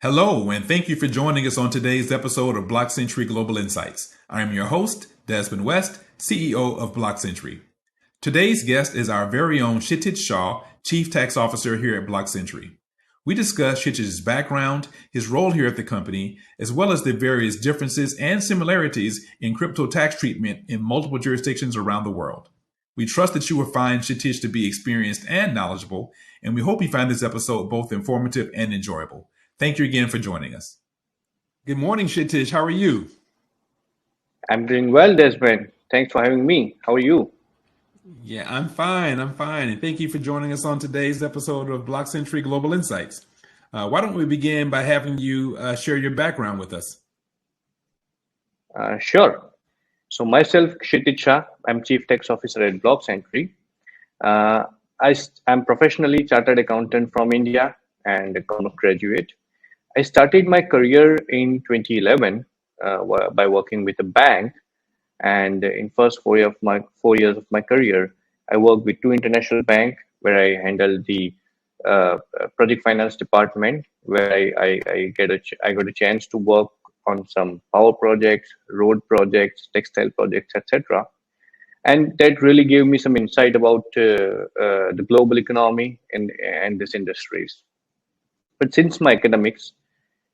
Hello, and thank you for joining us on today's episode of BlockSentry Global Insights. I am your host, Desmond West, CEO of BlockSentry. Today's guest is our very own Kshitij Shah, Chief Tax Officer here at BlockSentry. We discuss Kshitij's background, his role here at the company, as well as the various differences and similarities in crypto tax treatment in multiple jurisdictions around the world. We trust that you will find Kshitij to be experienced and knowledgeable, and we hope you find this episode both informative and enjoyable. Thank you again for joining us. Good morning, Kshitij. How are you? I'm doing well, Desmond. Thanks for having me. How are you? Yeah, I'm fine. And thank you for joining us on today's episode of BlockSentry Global Insights. Why don't we begin by having you share your background with us? Sure. So myself, Kshitij Shah, I'm Chief Tax Officer at BlockSentry. Uh, I'm professionally chartered accountant from India and a commerce graduate. I started my career in 2011 by working with a bank, and in first 4 years of my career, I worked with two international banks where I handled the project finance department, where I got a chance to work on some power projects, road projects, textile projects, etc. And that really gave me some insight about the global economy and these industries. But since my academics,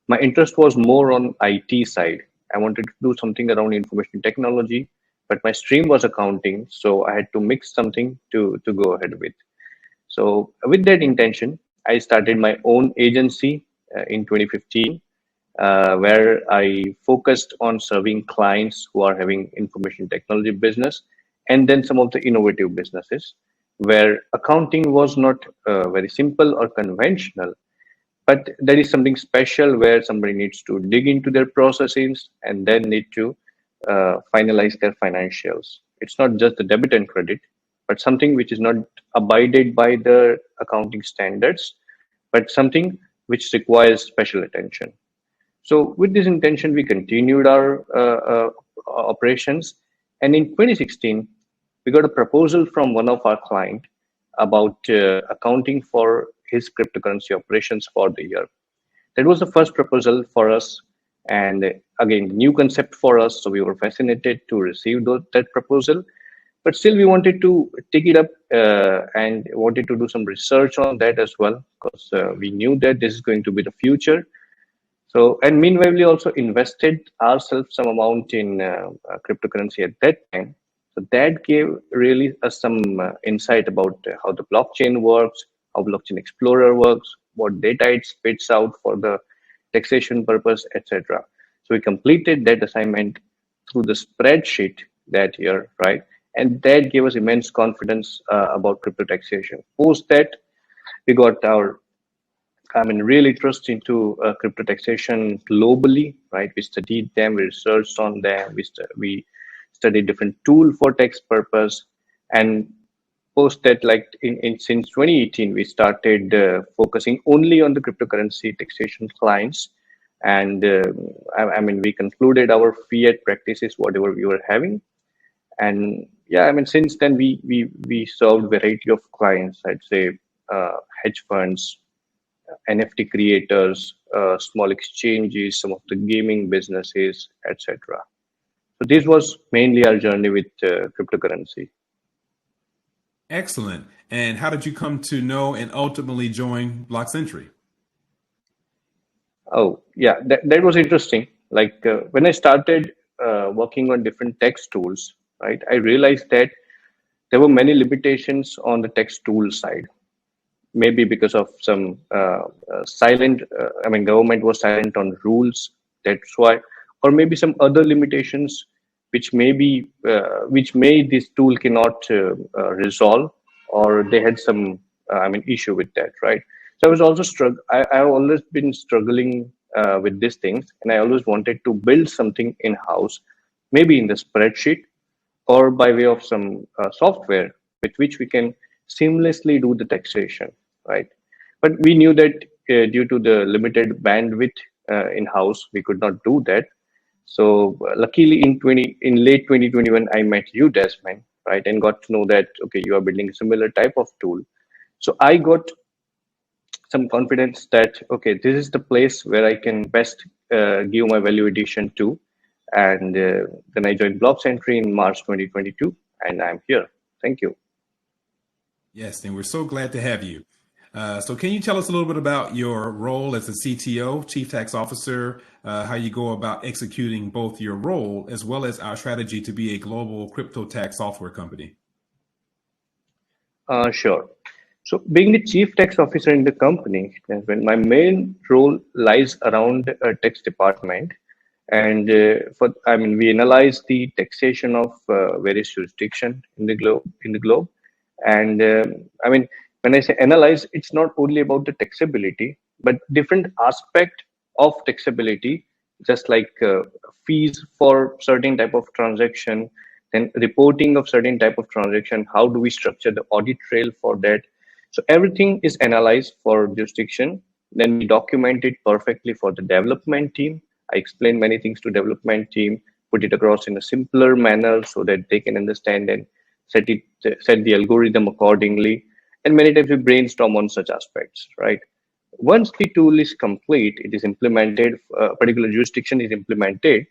my interest was more on IT side. I wanted to do something around information technology, but my stream was accounting, so I had to mix something to go ahead with. So with that intention, I started my own agency in 2015, where I focused on serving clients who are having information technology business, and then some of the innovative businesses where accounting was not very simple or conventional, but there is something special where somebody needs to dig into their processes and then need to finalize their financials. It's not just the debit and credit, but something which is not abided by the accounting standards, but something which requires special attention. So with this intention, we continued our operations. And in 2016, we got a proposal from one of our clients about accounting for his cryptocurrency operations for the year. That was the first proposal for us. And again, new concept for us. So we were fascinated to receive that proposal. But still, we wanted to take it up and wanted to do some research on that as well, because we knew that this is going to be the future. So, and meanwhile, we also invested ourselves some amount in cryptocurrency at that time. So that gave really us some insight about how the blockchain works, how blockchain explorer works, what data it spits out for the taxation purpose, etc. So we completed that assignment through the spreadsheet that year, right? And that gave us immense confidence about crypto taxation. Post that, we got our real interest into crypto taxation globally, right? We studied them, we researched on them, we studied different tool for tax purpose, and post that, like in since 2018, we started focusing only on the cryptocurrency taxation clients, and we concluded our fiat practices, whatever we were having, and yeah, since then we served variety of clients. I'd say hedge funds, NFT creators, small exchanges, some of the gaming businesses, etc. So this was mainly our journey with cryptocurrency. Excellent. And how did you come to know and ultimately join BlockSentry? Oh, yeah, that was interesting. Like when I started working on different text tools, right, I realized that there were many limitations on the text tool side. Maybe because of some government was silent on rules. That's why, or maybe some other limitations which made this tool cannot resolve, or they had some issue with that, right? So I was also I've always been struggling with these things, and I always wanted to build something in house, maybe in the spreadsheet or by way of some software with which we can seamlessly do the taxation, right? But we knew that due to the limited bandwidth in house, we could not do that. So luckily, in late 2021, I met you, Desmond, right, and got to know that okay, you are building a similar type of tool. So I got some confidence that okay, this is the place where I can best give my value addition to. And then I joined BlockSentry in March 2022, and I'm here. Thank you. Yes, and we're so glad to have you. So, can you tell us a little bit about your role as a CTO, Chief Tax Officer, how you go about executing both your role as well as our strategy to be a global crypto tax software company? Sure. So, being the chief tax officer in the company, when my main role lies around a tax department, and we analyze the taxation of various jurisdictions in the globe. And when I say analyze, it's not only about the taxability, but different aspect of taxability, just like fees for certain type of transaction, then reporting of certain type of transaction. How do we structure the audit trail for that? So everything is analyzed for jurisdiction. Then we document it perfectly for the development team. I explain many things to development team, put it across in a simpler manner so that they can understand and set the algorithm accordingly. And many times we brainstorm on such aspects, right? Once the tool is complete, it is implemented, a particular jurisdiction is implemented,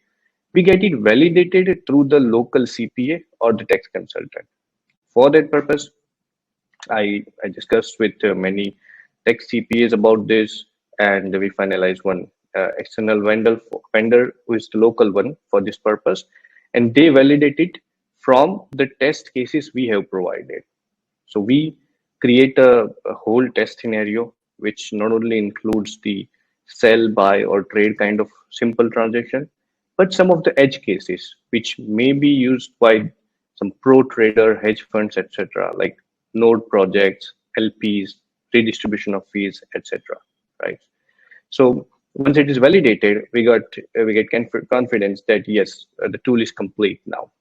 we get it validated through the local CPA or the tax consultant. For that purpose, I discussed with many tech CPAs about this, and we finalized one external vendor who is the local one for this purpose, and they validate it from the test cases we have provided. So we create a whole test scenario which not only includes the sell, buy, or trade kind of simple transaction, but some of the edge cases which may be used by some pro trader, hedge funds, etc., like node projects, LPs, redistribution of fees, etc. Right. So once it is validated, we get confidence that yes, the tool is complete now.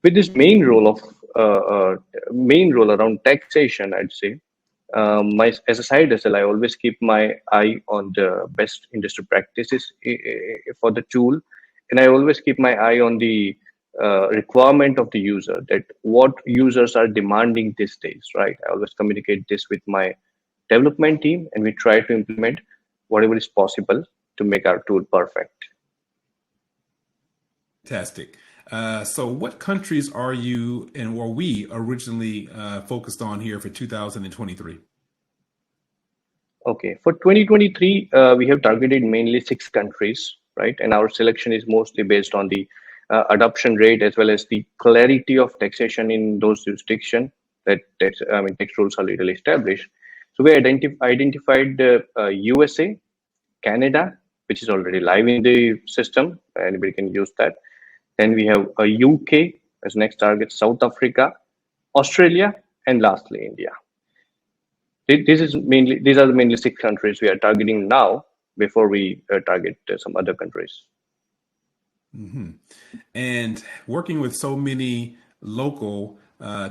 With this main role around taxation, I'd say my as a side hustle, I always keep my eye on the best industry practices for the tool, and I always keep my eye on the requirement of the user, that what users are demanding these days, right? I always communicate this with my development team, and we try to implement whatever is possible to make our tool perfect. Fantastic. So, what countries are you and were we originally focused on here for 2023? Okay, for 2023, we have targeted mainly 6 countries, right? And our selection is mostly based on the adoption rate as well as the clarity of taxation in those jurisdictions that tax rules are legally established. So we identified USA, Canada, which is already live in the system. Anybody can use that. Then we have a UK as next target, South Africa, Australia, and lastly India. These are the mainly 6 countries we are targeting now before we target some other countries. Mm-hmm. And working with so many local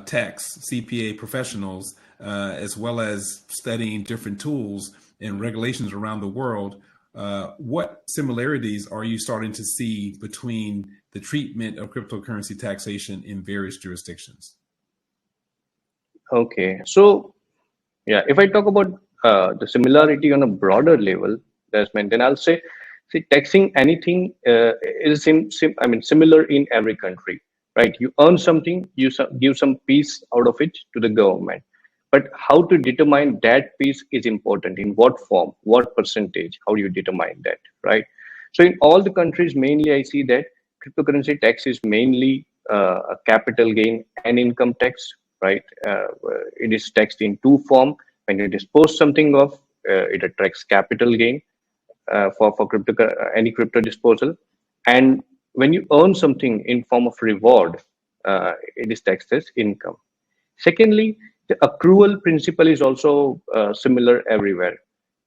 tax CPA professionals, as well as studying different tools and regulations around the world, what similarities are you starting to see between the treatment of cryptocurrency taxation in various jurisdictions? Okay, so yeah, if I talk about the similarity on a broader level, then I'll say, see, taxing anything is similar in every country, right? You earn something, give some piece out of it to the government, but how to determine that piece is important. In what form, what percentage? How do you determine that, right? So in all the countries, mainly I see that cryptocurrency tax is mainly a capital gain and income tax, right? It is taxed in two form. When you dispose something of, it attracts capital gain for any crypto disposal, and when you earn something in form of reward, it is taxed as income. Secondly, the accrual principle is also similar everywhere.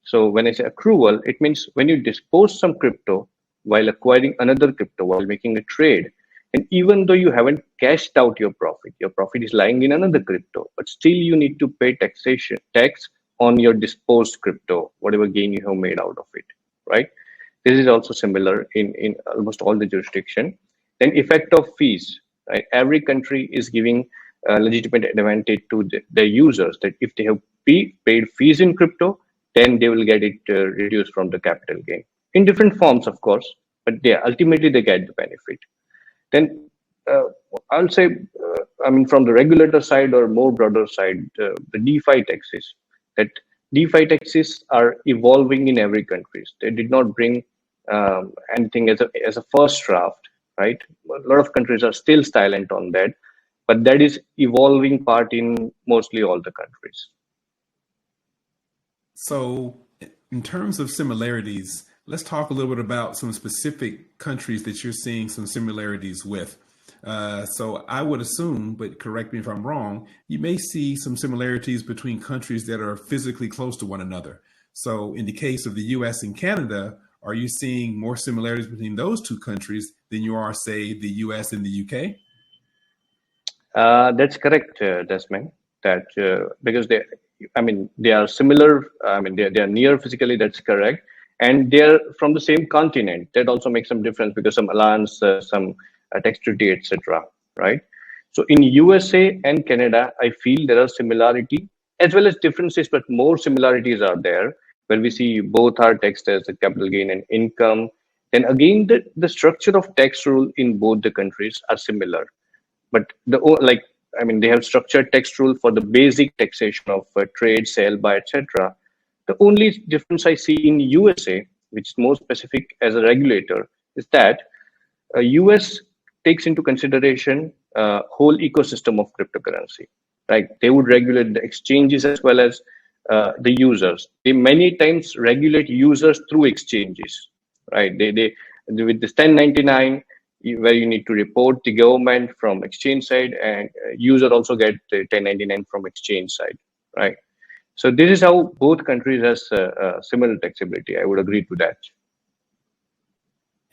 So when I say accrual, it means when you dispose some crypto while acquiring another crypto, while making a trade, and even though you haven't cashed out your profit is lying in another crypto, but still you need to pay tax on your disposed crypto, whatever gain you have made out of it, right? This is also similar in almost all the jurisdiction. Then effect of fees, right? Every country is giving legitimate advantage to the users, that if they have paid fees in crypto, then they will get it reduced from the capital gain in different forms, of course, but they ultimately they get the benefit. Then uh, I'll say, I mean, from the regulator side or more broader side, the DeFi taxes, that DeFi taxes are evolving in every country. They did not bring anything as a first draft, right? A lot of countries are still silent on that, but that is evolving part in mostly all the countries. So, in terms of similarities, let's talk a little bit about some specific countries that you're seeing some similarities with. So, I would assume, but correct me if I'm wrong, you may see some similarities between countries that are physically close to one another. So, in the case of the US and Canada, are you seeing more similarities between those two countries than you are, say, the US and the UK? That's correct, Desmond. That because I mean, they are similar. I mean, they are near physically. That's correct, and they are from the same continent. That also makes some difference because some alliance, some tax treaty, etc. Right. So in USA and Canada, I feel there are similarity as well as differences, but more similarities are there where we see both are taxed as a capital gain and income. Then again, the structure of tax rule in both the countries are similar, but like, I mean, they have structured tax rule for the basic taxation of trade, sale, buy, etc. The only difference I see in USA, which is more specific as a regulator, is that US takes into consideration whole ecosystem of cryptocurrency. Right, they would regulate the exchanges as well as the users. They many times regulate users through exchanges. Right, they with this 1099, where you need to report the government from exchange side, and user also get the 1099 from exchange side. Right, so this is how both countries has similar taxability. I would agree to that.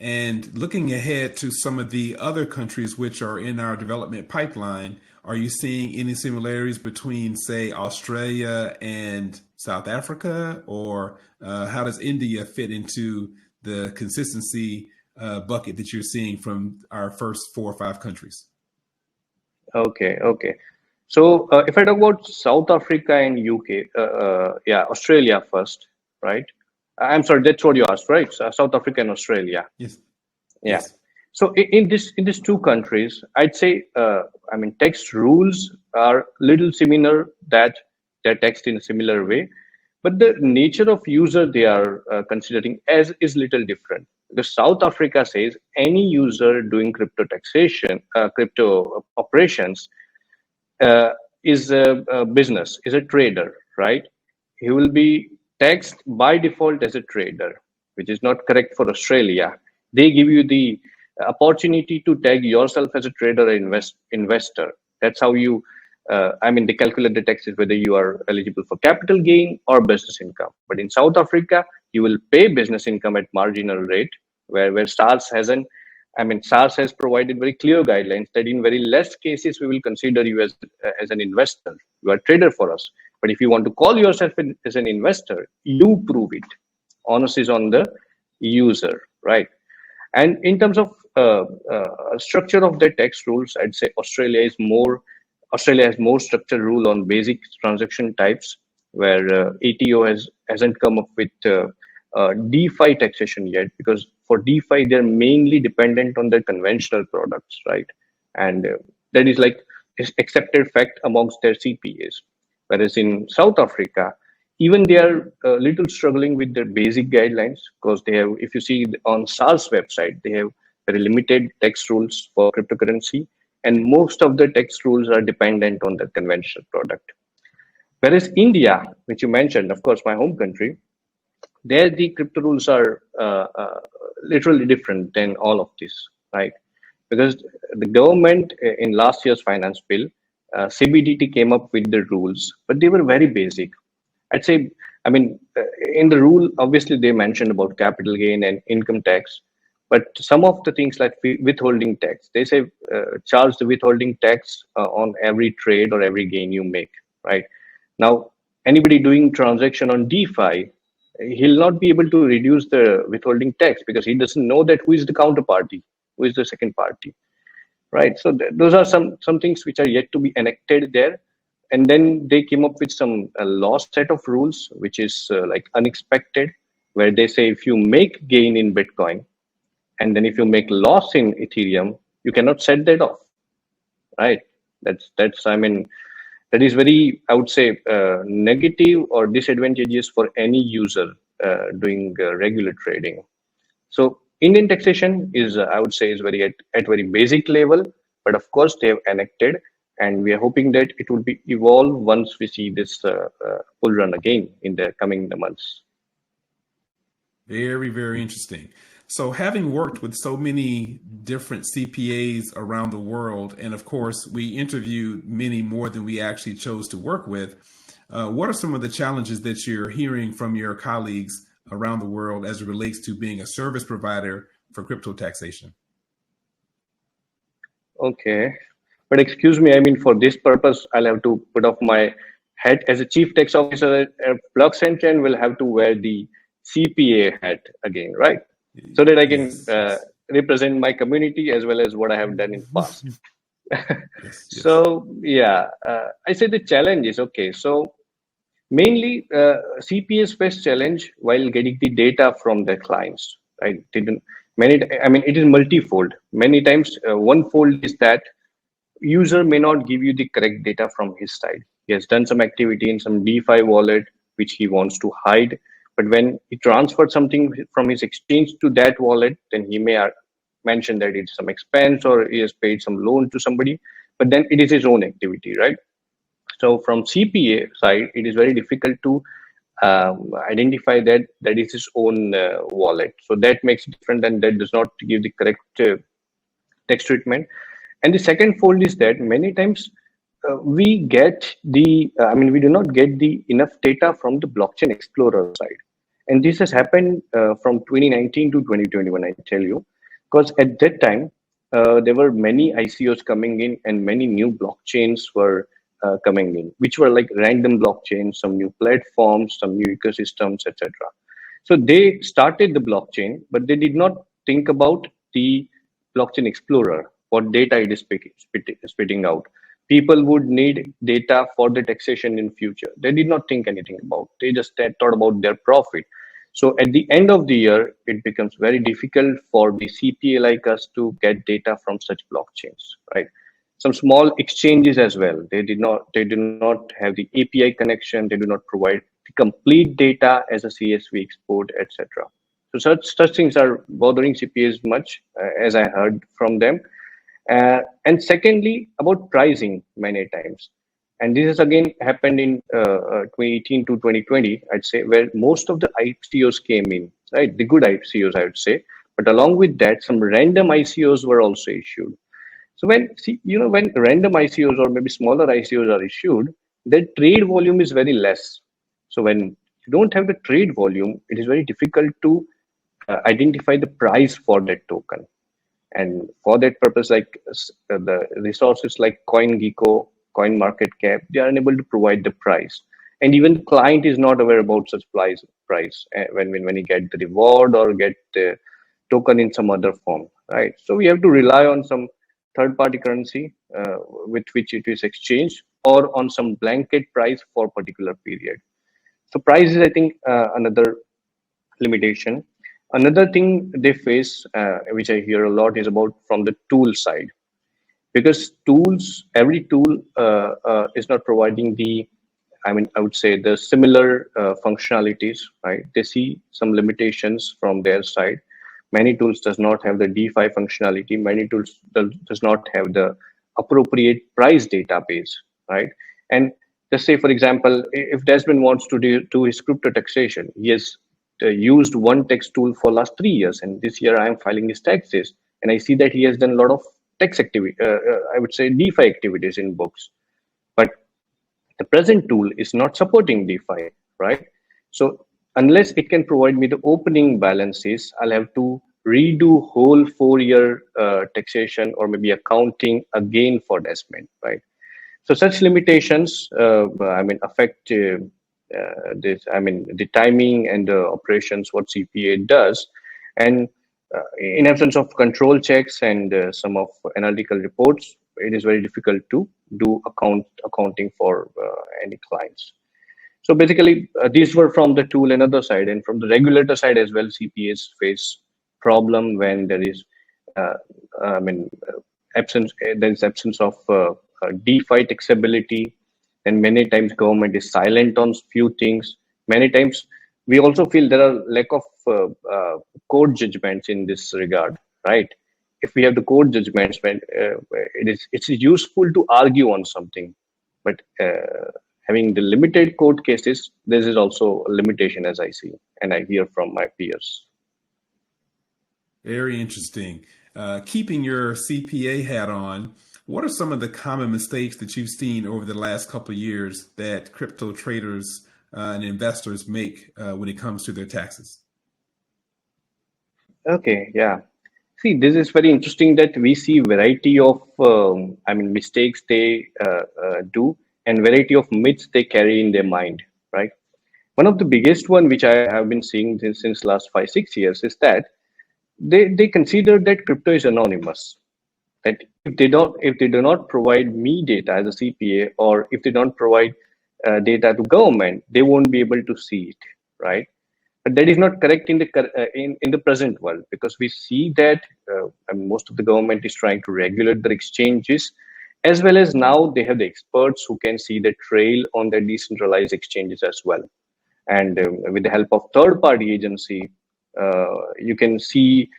And looking ahead to some of the other countries which are in our development pipeline, are you seeing any similarities between, say, Australia and South Africa? Or how does India fit into the consistency bucket that you're seeing from our first 4 or 5 countries? Okay. So if I talk about South Africa and UK, yeah, Australia first, right? I'm sorry, that's what you asked, right? So South Africa and Australia. Yes. Yeah. Yes. So in these two countries, I'd say, I mean, text rules are little similar, that they're text in a similar way, but the nature of user they are considering as is little different. The South Africa says any user doing crypto taxation, crypto operations, uh, is a business, is a trader, right? He will be taxed by default as a trader, which is not correct for Australia. They give you the opportunity to tag yourself as a trader or investor. That's how you, I mean, they calculate the taxes whether you are eligible for capital gain or business income. But in South Africa, you will pay business income at marginal rate, where SARS hasn't. I mean, SARS has provided very clear guidelines that in very less cases we will consider you as an investor. You are a trader for us. But if you want to call yourself as an investor, you prove it. Onus is on the user, right? And in terms of structure of the tax rules, I'd say Australia has more structured rule on basic transaction types, where ATO hasn't come up with DeFi taxation yet, because for DeFi they're mainly dependent on their conventional products, right? And that is like accepted fact amongst their CPAs. Whereas in South Africa, even they are a little struggling with their basic guidelines, because they have, if you see on SARS website, they have very limited tax rules for cryptocurrency, and most of the tax rules are dependent on the conventional product. Whereas India, which you mentioned, of course, my home country, there the crypto rules are literally different than all of this, right? Because the government in last year's finance bill, CBDT came up with the rules, but they were very basic. I'd say, I mean, in the rule, obviously they mentioned about capital gain and income tax, but some of the things like withholding tax, they say charge the withholding tax on every trade or every gain you make, right? Now, anybody doing transaction on DeFi, he'll not be able to reduce the withholding tax because he doesn't know that who is the counterparty, who is the second party, right? So those are some things which are yet to be enacted there. And then they came up with some lost set of rules, which is like unexpected, where they say if you make gain in Bitcoin, and then if you make loss in Ethereum, you cannot set that off, right? That's I mean, that is very, I would say, negative or disadvantageous for any user doing regular trading. So Indian taxation is, I would say, is very at very basic level, but of course they have enacted, and we are hoping that it will be evolve once we see this bull run again in the coming months. Very, very interesting. So, having worked with so many different CPAs around the world, and of course, we interviewed many more than we actually chose to work with, what are some of the challenges that you're hearing from your colleagues around the world as it relates to being a service provider for crypto taxation? Okay, but excuse me, I mean, for this purpose, I'll have to put off my hat as a chief tax officer at BlockSentry and will have to wear the CPA hat again, right? So that I can Yes, yes. represent my community as well as what I have done in past. Yes, yes. So yeah, I say the challenge is okay. So mainly CPA's face challenge while getting the data from their clients. Right? Didn't many. I mean, it is multifold. Many times, one fold is that user may not give you the correct data from his side. He has done some activity in some DeFi wallet which he wants to hide, but when he transferred something from his exchange to that wallet, then he may mention that it's some expense or he has paid some loan to somebody, but then it is his own activity, right? So from CPA side, it is very difficult to identify that that is his own wallet. So that makes it different, and that does not give the correct text treatment. And the second fold is that many times we get the, I mean, we do not get the enough data from the blockchain explorer side. And this has happened from 2019 to 2021, I tell you, because at that time, there were many ICOs coming in and many new blockchains were coming in, which were like random blockchains, some new platforms, some new ecosystems, etc. So they started the blockchain, but they did not think about the blockchain explorer, what data it is spitting out. People would need data for the taxation in future. They did not think anything about. They just thought about their profit. So at the end of the year, it becomes very difficult for the CPA like us to get data from such blockchains, right? Some small exchanges as well. They do not have the API connection. They do not provide the complete data as a CSV export, etc. So such things are bothering CPAs much, as I heard from them. And secondly, about pricing many times. And this has again happened in 2018 to 2020, I'd say, where most of the ICOs came in, right? The good ICOs, I would say. But along with that, some random ICOs were also issued. So when see, you know, when random ICOs or maybe smaller ICOs are issued, the trade volume is very less. So when you don't have the trade volume, it is very difficult to identify the price for that token. And for that purpose, like the resources like CoinGecko, CoinMarketCap, they are unable to provide the price. And even the client is not aware about such price when he get the reward or get the token in some other form, right? So we have to rely on some third-party currency with which it is exchanged, or on some blanket price for particular period. So price is, I think, another limitation. Another thing they face, which I hear a lot, is about from the tool side, because every tool is not providing the, I mean, I would say the similar functionalities, right? They see some limitations from their side. Many tools does not have the DeFi functionality. Many tools does not have the appropriate price database, right? And just say, for example, if Desmond wants to do his crypto taxation, he has used one tax tool for last 3 years, and this year I am filing his taxes, and I see that he has done a lot of tax activity, I would say DeFi activities in books, but the present tool is not supporting DeFi, right? So unless it can provide me the opening balances, I'll have to redo whole 4 year taxation or maybe accounting again for Desmond, right? So such limitations, I mean, affect this. I mean, the timing and the operations what CPA does, and in absence of control checks and some of analytical reports, it is very difficult to do accounting for any clients. So basically, these were from the tool and other side, and from the regulator side as well. CPAs face problem when there is, uh, I mean, absence. There is absence of DeFi taxability, and many times government is silent on few things. Many times we also feel there are lack of court judgments in this regard, right? If we have the court judgments, when it's useful to argue on something, but having the limited court cases, this is also a limitation, as I see and I hear from my peers. Very interesting. Keeping your CPA hat on, what are some of the common mistakes that you've seen over the last couple of years that crypto traders and investors make when it comes to their taxes? Okay, yeah. See, this is very interesting that we see variety of, mistakes they do, and variety of myths they carry in their mind, right? One of the biggest one which I have been seeing since last 5 6 years is that they consider that crypto is anonymous. That if they do not provide me data as a CPA, or if they don't provide data to government, they won't be able to see it, right? But that is not correct in the in the present world, because we see that most of the government is trying to regulate their exchanges, as well as now they have the experts who can see the trail on their decentralized exchanges as well. And with the help of third party agency, you can see,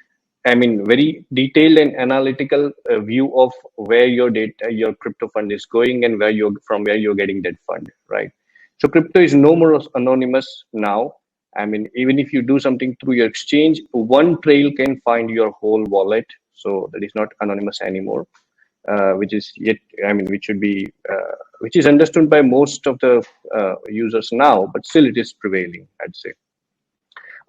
very detailed and analytical view of where your data, your crypto fund is going, and where you're getting that fund, right? So crypto is no more anonymous now. Even if you do something through your exchange, one trail can find your whole wallet. So that is not anonymous anymore, which is yet, which should be, which is understood by most of the users now, but still it is prevailing, I'd say.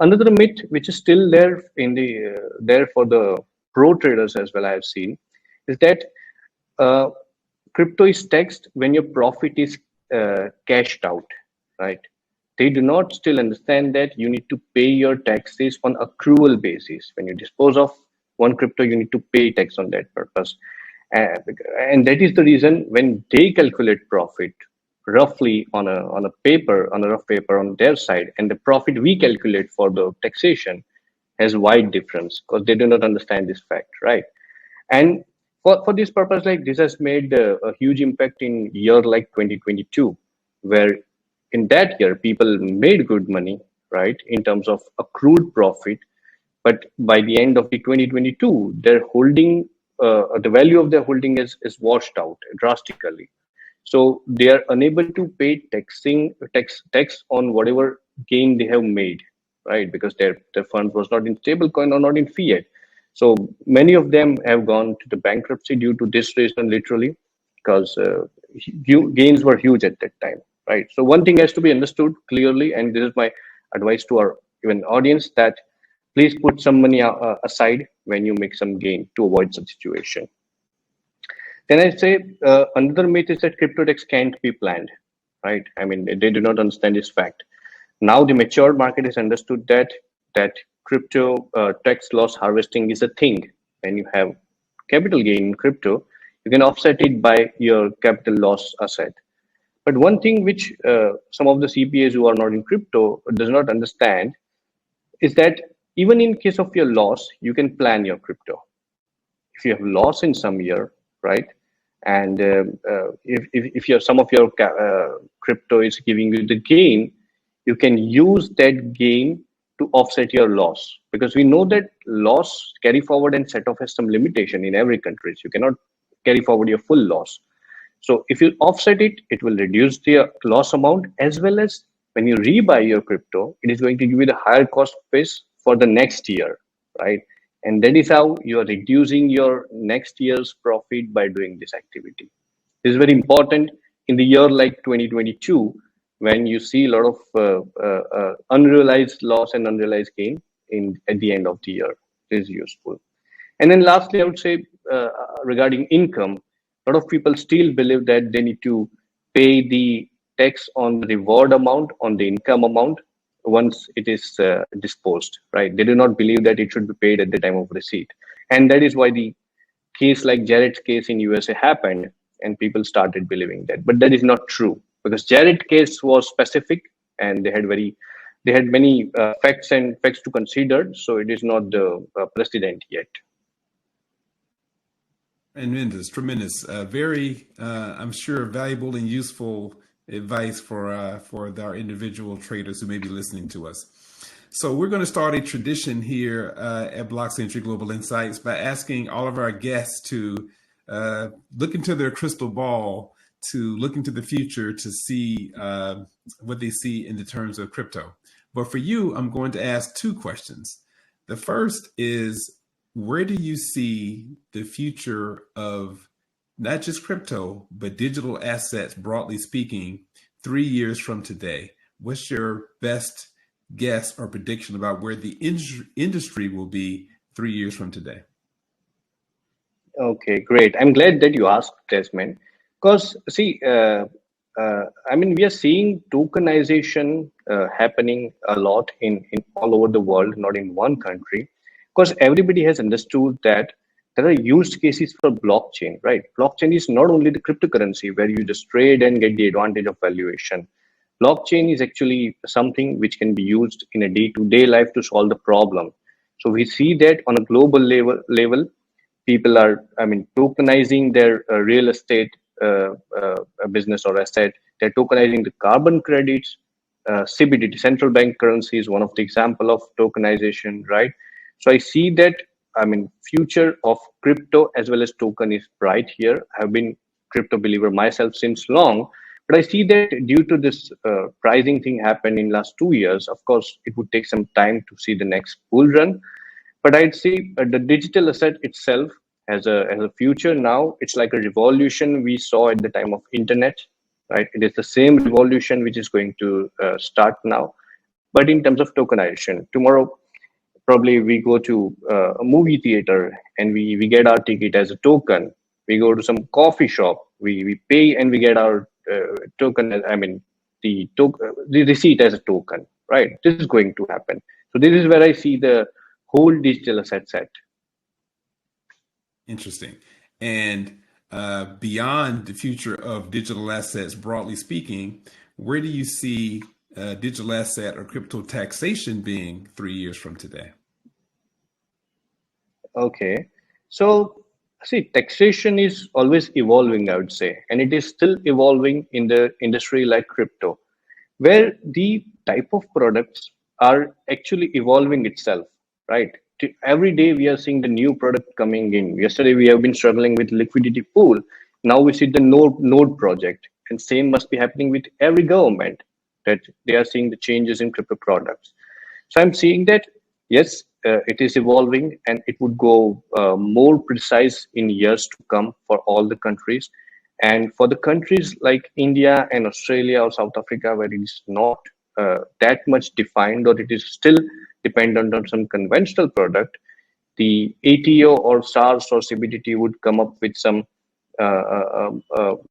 Another myth which is still there in the there for the pro traders as well, I have seen, is that uh, crypto is taxed when your profit is cashed out, right? They do not still understand that you need to pay your taxes on accrual basis. When you dispose of one crypto, you need to pay tax on that purpose. And that is the reason when they calculate profit roughly on a rough paper on their side, and the profit we calculate for the taxation has wide difference, because they do not understand this fact, right? And for this purpose, like, this has made a huge impact in year like 2022, where in that year people made good money, right, in terms of accrued profit. But by the end of the 2022, their holding, the value of their holding is washed out drastically. So they are unable to pay tax on whatever gain they have made, right? Because their fund was not in stablecoin or not in fiat. So many of them have gone to the bankruptcy due to this reason, literally, because gains were huge at that time, right? So one thing has to be understood clearly, and this is my advice to our even audience, that please put some money aside when you make some gain to avoid such situation. Then I say another myth is that crypto tax can't be planned, right? They do not understand this fact. Now the mature market has understood that crypto tax loss harvesting is a thing. When you have capital gain in crypto, you can offset it by your capital loss asset. But one thing which some of the CPAs who are not in crypto does not understand is that even in case of your loss, you can plan your crypto. If you have loss in some year, right, and if your some of your crypto is giving you the gain, you can use that gain to offset your loss, because we know that loss carry forward and set off has some limitation in every country. So you cannot carry forward your full loss. So if you offset it, it will reduce the loss amount, as well as when you rebuy your crypto, it is going to give you the higher cost base for the next year, right? And that is how you are reducing your next year's profit by doing this activity. This is very important in the year like 2022, when you see a lot of unrealized loss and unrealized gain at the end of the year. This is useful. And then lastly, I would say regarding income, a lot of people still believe that they need to pay the tax on the reward amount, on the income amount, once it is disposed, right? They do not believe that it should be paid at the time of receipt. And that is why the case like Jarrett's case in USA happened, and people started believing that. But that is not true, because Jarrett case was specific, and they had many facts to consider. So it is not the precedent yet. Tremendous, very, I'm sure, valuable and useful advice for our individual traders who may be listening to us. So we're going to start a tradition here at BlockSentry Global Insights by asking all of our guests to look into their crystal ball, to look into the future, to see what they see in the terms of crypto. But for you, I'm going to ask two questions. The first is, where do you see the future of not just crypto, but digital assets, broadly speaking, 3 years from today? What's your best guess or prediction about where the industry will be 3 years from today? Okay, great. I'm glad that you asked, Desmond, because see, I mean, we are seeing tokenization happening a lot in all over the world, not in one country, because everybody has understood that there are use cases for blockchain, right? Blockchain is not only the cryptocurrency where you just trade and get the advantage of valuation. Blockchain is actually something which can be used in a day-to-day life to solve the problem. So we see that on a global level, people are, I mean, tokenizing their real estate business or asset. They're tokenizing the carbon credits. CBDT, central bank currency, is one of the example of tokenization, right? So I see that, I mean, future of crypto as well as token is bright here. I've been crypto believer myself since long, but I see that due to this pricing thing happened in last 2 years, of course, it would take some time to see the next bull run. But I'd say the digital asset itself has a future now. It's like a revolution we saw at the time of internet, right? It is the same revolution which is going to start now, but in terms of tokenization. Tomorrow, probably we go to a movie theater and we get our ticket as a token. We go to some coffee shop, we pay and we get our token. I mean, the receipt as a token, right? This is going to happen. So this is where I see the whole digital asset set. Interesting. And beyond the future of digital assets, broadly speaking, where do you see digital asset or crypto taxation being 3 years from today? Okay. So, see, taxation is always evolving, I would say, and it is still evolving in the industry like crypto, where the type of products are actually evolving itself, right? Every day we are seeing the new product coming in. Yesterday we have been struggling with liquidity pool. Now we see the node project, and same must be happening with every government, that they are seeing the changes in crypto products. So I'm seeing that, yes, it is evolving, and it would go more precise in years to come for all the countries. And for the countries like India and Australia or South Africa, where it is not that much defined, or it is still dependent on some conventional product, the ATO or SARS or CBDT would come up with some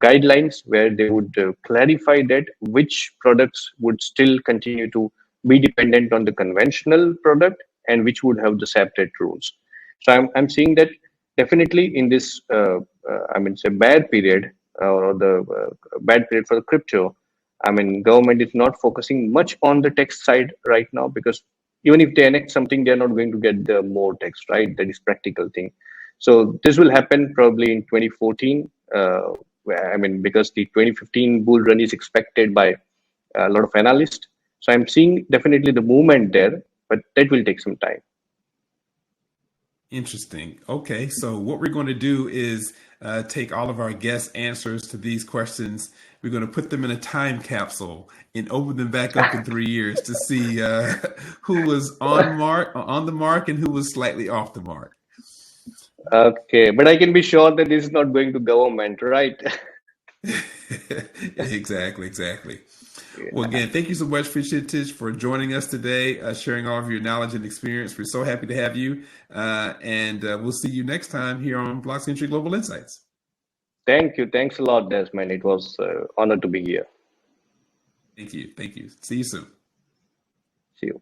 guidelines where they would clarify that which products would still continue to be dependent on the conventional product and which would have the separate rules. So I'm seeing that definitely in this, I mean, say bad period or the bad period for the crypto, I mean, government is not focusing much on the tax side right now, because even if they enact something, they're not going to get the more tax, right? That is practical thing. So this will happen probably in 2014. I mean, because the 2015 bull run is expected by a lot of analysts. So I'm seeing definitely the movement there, but that will take some time. Interesting. Okay, so what we're going to do is take all of our guest answers to these questions. We're going to put them in a time capsule and open them back up in 3 years to see who was on the mark and who was slightly off the mark. Okay, but I can be sure that this is not going to government, right? Exactly. Yeah. Well, again, thank you so much, Kshitij, for joining us today, sharing all of your knowledge and experience. We're so happy to have you, and we'll see you next time here on BlockSentry Global Insights. Thank you. Thanks a lot, Desmond. It was honored to be here. Thank you. See you soon. See you.